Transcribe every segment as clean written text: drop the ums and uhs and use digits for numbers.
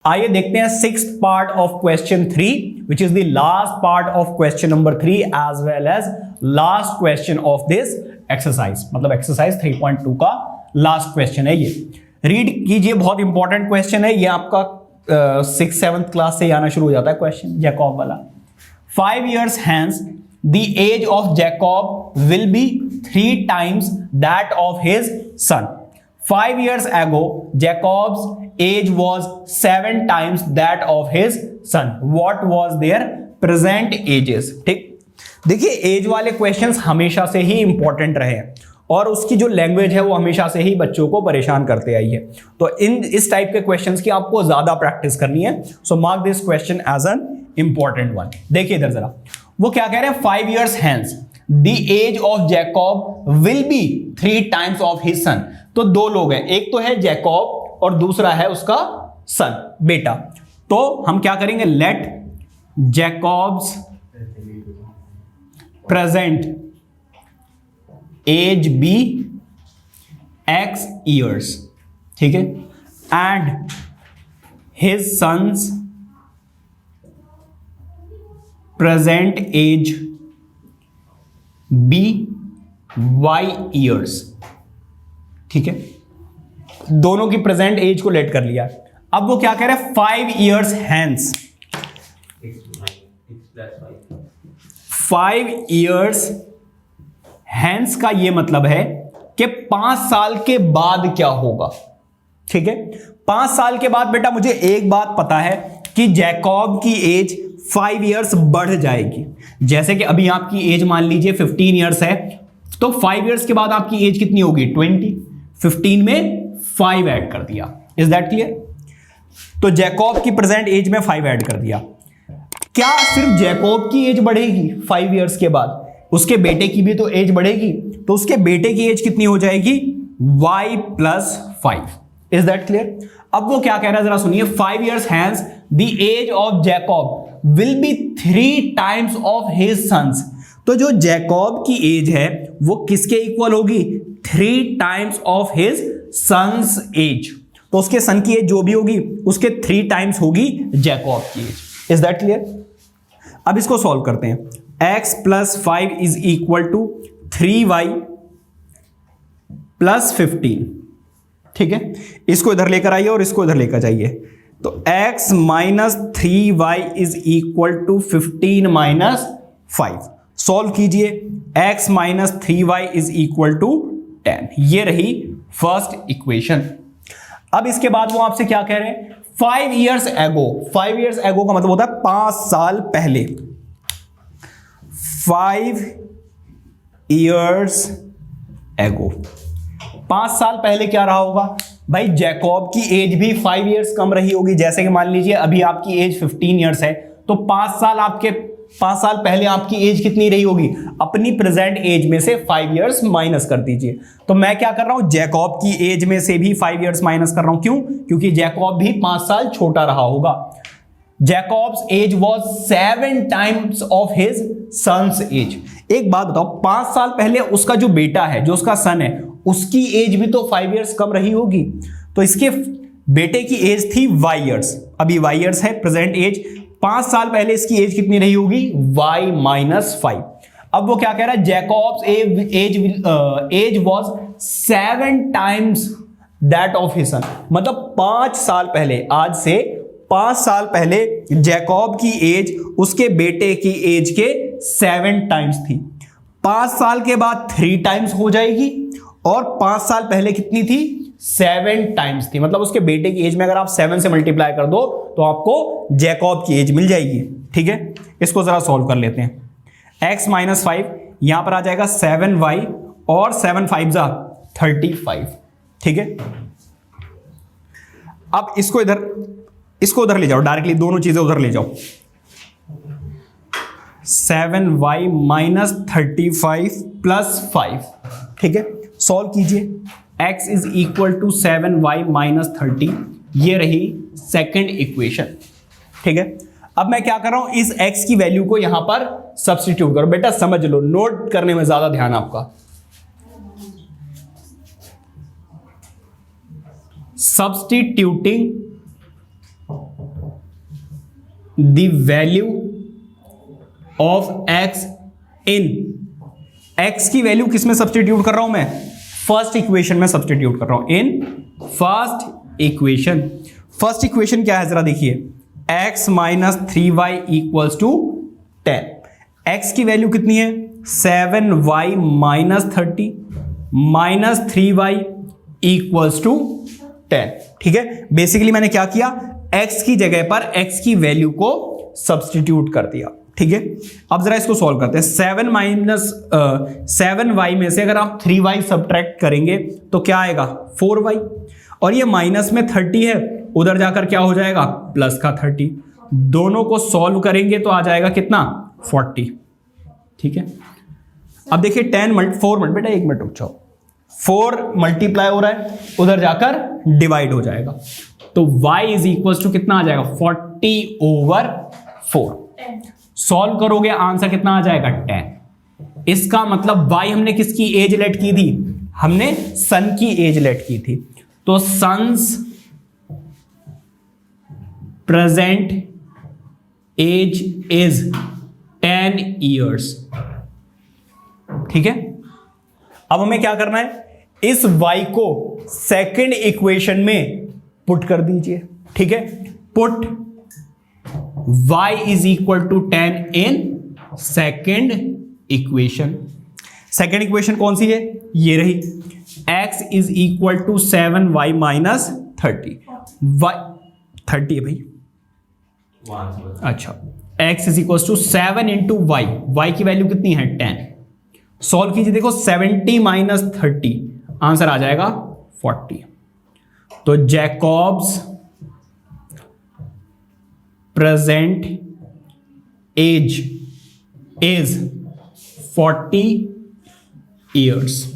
आइए देखते हैं sixth part of question 3 which is the last part of question number 3 as well as last question of this exercise, मतलब exercise 3.2 का last question है। ये read कीजिए, बहुत इंपॉर्टेंट क्वेश्चन है ये। आपका 6th-7th क्लास से आना शुरू हो जाता है क्वेश्चन जैकब वाला। 5 years hence the age of Jacob will be 3 times that of his son. 5 years ago Jacob's age was 7 times that of his son. What was their present ages? ठीक, देखिए as वाले questions हमेशा से ही important रहे हैं और उसकी जो लैंग्वेज है वो हमेशा से ही बच्चों को परेशान करते आई है। तो इस टाइप के क्वेश्चंस की आपको ज्यादा प्रैक्टिस करनी है। So mark this question as an important one. देखिए इधर जरा, वो क्या कह रहे हैं, 5 years hence the age of Jacob will be 3 times of his son. तो दो लोग हैं, एक तो है जैकब और दूसरा है उसका सन, बेटा। तो हम क्या करेंगे, let Jacob's present age be x years, ठीक है, and his sons present age be y years, ठीक है। दोनों की प्रेजेंट एज को लेट कर लिया। अब वो क्या कह रहे हैं, 5 years hence, 5 years hence का ये मतलब है कि 5 साल के बाद क्या होगा, ठीक है। 5 साल के बाद बेटा मुझे एक बात पता है कि जैकब की एज 5 years बढ़ जाएगी। जैसे कि अभी आपकी एज मान लीजिए 15 years है, तो 5 years के बाद आपकी एज कितनी होगी, 20। 15 में 5 ऐड कर दिया। Is that clear? तो जैकब की प्रेजेंट एज में 5 ऐड कर दिया। क्या सिर्फ जैकब की एज बढ़ेगी 5 years के बाद? उसके बेटे की भी तो एज बढ़ेगी। तो उसके बेटे की एज कितनी हो जाएगी, y + 5। Is that clear? अब वो क्या कह रहा है जरा सुनिए, 5 years hence the age of Jacob will be 3 times of his sons. तो जो जैकब की एज है वो किसके इक्वल होगी, 3 times of his sons age। तो उसके सन की एज जो भी होगी उसके 3 times होगी जैकब की एज। Is that clear? अब इसको सॉल्व करते हैं। x + 5 is equal to 3y + 15, ठीक है। इसको इधर लेकर आइए और इसको इधर लेकर जाइए। तो x - 3y is equal to 15 - 5। Solve कीजिए, x - 3y is equal to 10। ये रही फर्स्ट इक्वेशन। अब इसके बाद वो आपसे क्या कह रहे हैं, 5 years ago। 5 years ago का मतलब होता है 5 साल पहले। 5 years ago, 5 साल पहले क्या रहा होगा भाई, जैकब की एज भी 5 years कम रही होगी। जैसे कि मान लीजिए अभी आपकी एज 15 years है, तो 5 साल पहले आपकी एज कितनी रही होगी, अपनी प्रेजेंट एज में से 5 years माइनस कर दीजिए। तो मैं क्या कर रहा हूं, जैकब की एज में से भी 5 years माइनस कर रहा हूं। क्यों? क्योंकि जैकब भी 5 साल छोटा रहा होगा। Jacob's age was 7 times of his son's age. एक बात बताओ, 5 साल पहले उसका जो बेटा है, जो उसका सन है, उसकी एज भी तो 5 years कम रही होगी। तो इसके बेटे की एज थी y years, अभी y years है प्रेजेंट एज। 5 साल पहले इसकी एज कितनी रही होगी, y - 5। अब वो क्या कह रहा है, Jacob's age was 7 times that of his son. मतलब 5 साल पहले, आज से 5 साल पहले जैकब की एज उसके बेटे की एज के 7 times थी। 5 साल के बाद 3 times हो जाएगी और 5 साल पहले कितनी थी, 7 times थी। मतलब उसके बेटे की एज में अगर आप 7 से मल्टीप्लाई कर दो तो आपको जैकब की एज मिल जाएगी, ठीक है। इसको जरा सॉल्व कर लेते हैं। x - 5 यहां पर आ जाएगा 7y और 7 × 5 = 35, ठीक है। अब इसको उधर ले जाओ, डायरेक्टली दोनों चीजें उधर ले जाओ। 7y - 35 + 5, ठीक है। सॉल्व कीजिए, x is equal to 7y - 30। ये रही सेकंड इक्वेशन, ठीक है। अब मैं क्या कर रहा हूं, इस x की वैल्यू को यहां पर सब्स्टिट्यूट करो। बेटा समझ लो, नोट करने में ज्यादा ध्यान आपका। Substituting the value of x in, x की वैल्यू किस में सब्सटीट्यूट कर रहा हूं मैं, फर्स्ट इक्वेशन में सब्सटीट्यूट कर रहा हूं, in first equation. First equation क्या है जरा देखिए, x minus 3y equals to 10। x की वैल्यू कितनी है 7y minus 30 minus 3y equals to 10। ठीक है, बेसिकली मैंने क्या किया, x की जगह पर x की वैल्यू को सब्सटीट्यूट कर दिया। ठीक है, अब जरा इसको सॉल्व करते हैं। 7 माइनस 7y में से अगर आप 3y सब्ट्रैक्ट करेंगे तो क्या आएगा 4y, और ये माइनस में 30 है, उधर जाकर क्या हो जाएगा प्लस का 30, दोनों को सॉल्व करेंगे तो आ जाएगा कितना 40। ठीक है, अब देखिए 4 मिनट, बेटा 1 मिनट रुक जाओ, 4 मल्टीप्लाई हो रहा है, उधर जाकर डिवाइड हो जाएगा, तो y इज इक्वल टू कितना आ जाएगा 40/4। सॉल्व करोगे आंसर कितना आ जाएगा 10। इसका मतलब y हमने किसकी एज लेट की थी, हमने सन की एज लेट की थी, तो son's present age is 10 years. ठीक है, अब हमें क्या करना है, इस y को सेकंड इक्वेशन में पुट कर दीजिए। ठीक है, put y is equal to 10 in second equation. Second equation कौन सी है, ये रही, x is equal to 7y minus 30, y 30 है भाई, अच्छा, x is equal to 7 into y, y की वैल्यू कितनी है 10। सॉल्व कीजिए, देखो 70 माइनस 30 आंसर आ जाएगा 40। तो जैकॉब्स प्रेजेंट एज इज 40 ईयर्स।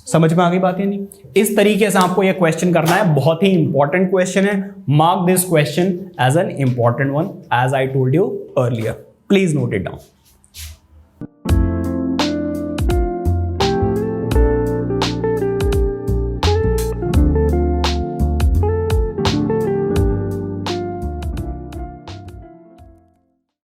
समझ में आ गई बात है नहीं? इस तरीके से आपको यह क्वेश्चन करना है, बहुत ही इंपॉर्टेंट क्वेश्चन है। Mark this question as an important one as I told you earlier, please note it down.